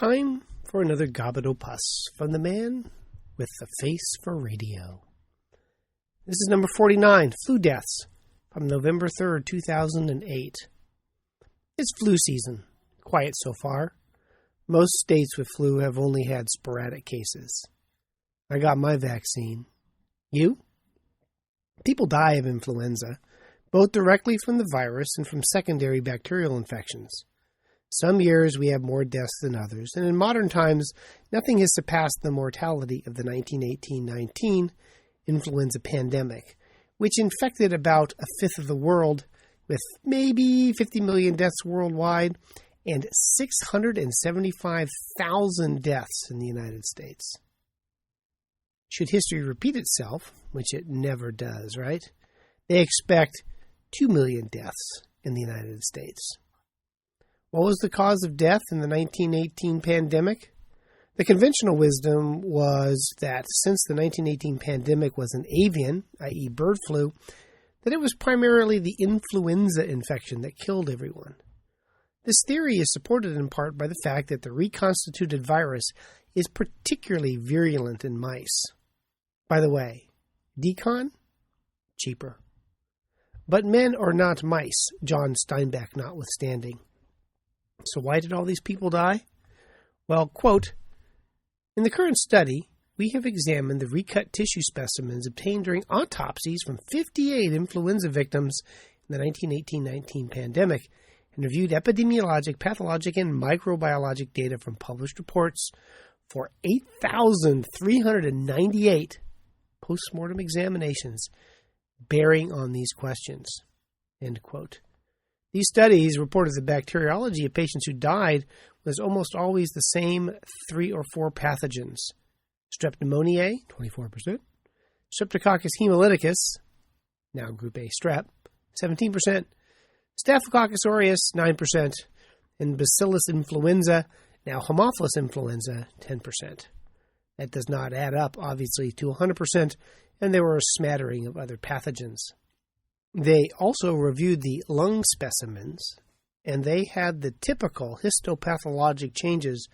Time for another Gobbet from the man with the face for radio. This is number 49, Flu Deaths, from November 3rd, 2008. It's flu season. Quiet so far. Most states with flu have only had sporadic cases. I got my vaccine. You? People die of influenza, both directly from the virus and from secondary bacterial infections. Some years we have more deaths than others, and in modern times, nothing has surpassed the mortality of the 1918-19 influenza pandemic, which infected about a fifth of the world, with maybe 50 million deaths worldwide and 675,000 deaths in the United States. Should history repeat itself, which it never does, right? They expect 2 million deaths in the United States. What was the cause of death in the 1918 pandemic? The conventional wisdom was that since the 1918 pandemic was an avian, i.e. bird flu, that it was primarily the influenza infection that killed everyone. This theory is supported in part by the fact that the reconstituted virus is particularly virulent in mice. By the way, decon? Cheaper. But men are not mice, John Steinbeck notwithstanding. So why did all these people die? Well, quote, in the current study, we have examined the recut tissue specimens obtained during autopsies from 58 influenza victims in the 1918-19 pandemic and reviewed epidemiologic, pathologic, and microbiologic data from published reports for 8,398 postmortem examinations bearing on these questions, end quote. These studies reported the bacteriology of patients who died was almost always the same 3 or 4 pathogens. Strep pneumoniae, 24%. Streptococcus hemolyticus, now group A strep, 17%. Staphylococcus aureus, 9%. And Bacillus influenza, now Haemophilus influenza, 10%. That does not add up, obviously, to 100%, and there were a smattering of other pathogens. They also reviewed the lung specimens, and they had the typical histopathologic changes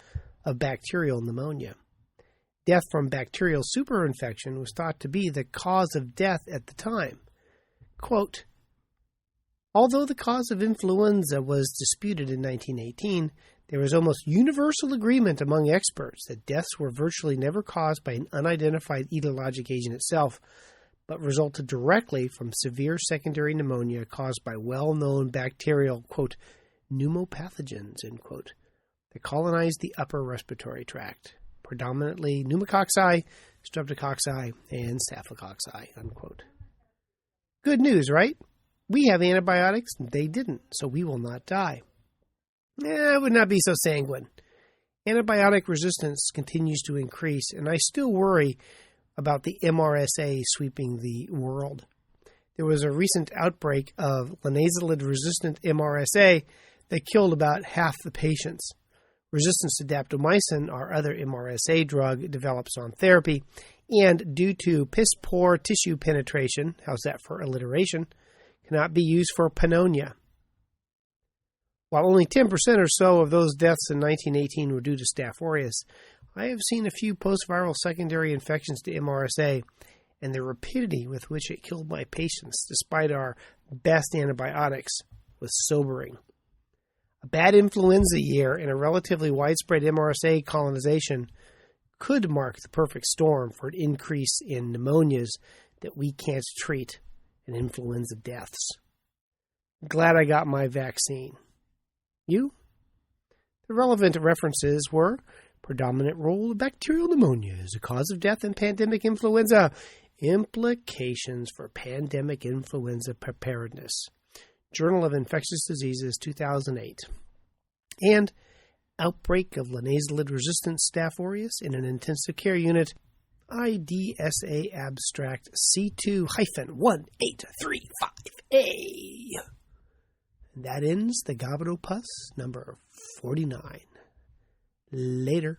of bacterial pneumonia. Death from bacterial superinfection was thought to be the cause of death at the time. Quote, although the cause of influenza was disputed in 1918, there was almost universal agreement among experts that deaths were virtually never caused by an unidentified etiologic agent itself, but resulted directly from severe secondary pneumonia caused by well-known bacterial, quote, pneumopathogens, end quote, that colonized the upper respiratory tract, predominantly pneumococci, streptococci, and staphylococci, unquote. Good news, right? We have antibiotics, and they didn't, so we will not die. I would not be so sanguine. Antibiotic resistance continues to increase, and I still worry about the MRSA sweeping the world. There was a recent outbreak of linezolid-resistant MRSA that killed about half the patients. Resistance to daptomycin, our other MRSA drug, develops on therapy, and due to piss-poor tissue penetration, how's that for alliteration, cannot be used for pneumonia. While only 10% or so of those deaths in 1918 were due to Staph aureus, I have seen a few post-viral secondary infections to MRSA, and the rapidity with which it killed my patients, despite our best antibiotics, was sobering. A bad influenza year and a relatively widespread MRSA colonization could mark the perfect storm for an increase in pneumonias that we can't treat and influenza deaths. Glad I got my vaccine. You? The relevant references were predominant role of bacterial pneumonia as a cause of death in pandemic influenza, implications for pandemic influenza preparedness, Journal of Infectious Diseases, 2008, and outbreak of linezolid-resistant Staph aureus in an intensive care unit, IDSA abstract C2-1835A. And that ends the Gobbet number 49. Later.